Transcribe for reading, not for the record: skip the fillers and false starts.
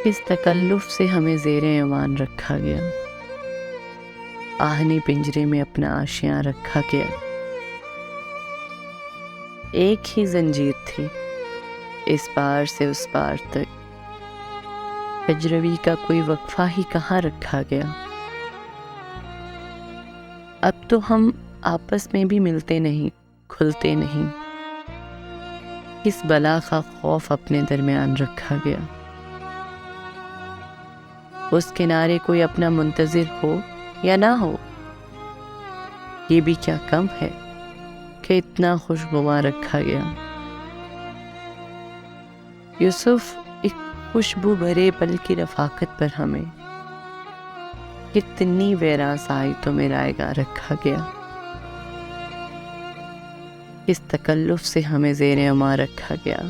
کس تکلف سے ہمیں زیر ایوان رکھا گیا، آہنی پنجرے میں اپنا آشیاں رکھا گیا۔ ایک ہی زنجیر تھی اس پار سے اس پار تک، کجروی کا کوئی وقفہ ہی کہاں رکھا گیا۔ اب تو ہم آپس میں بھی ملتے نہیں، کھلتے نہیں، کس بلا کا خوف اپنے درمیان رکھا گیا۔ اس کنارے کوئی اپنا منتظر ہو یا نہ ہو، یہ بھی کیا کم ہے کہ اتنا خوشگواں رکھا گیا۔ یوسف ایک خوشبو بھرے پل کی رفاقت پر ہمیں کتنی ویراں سائتوں میں رائیگاں رکھا گیا، کس تکلف سے ہمیں زیر امان رکھا گیا۔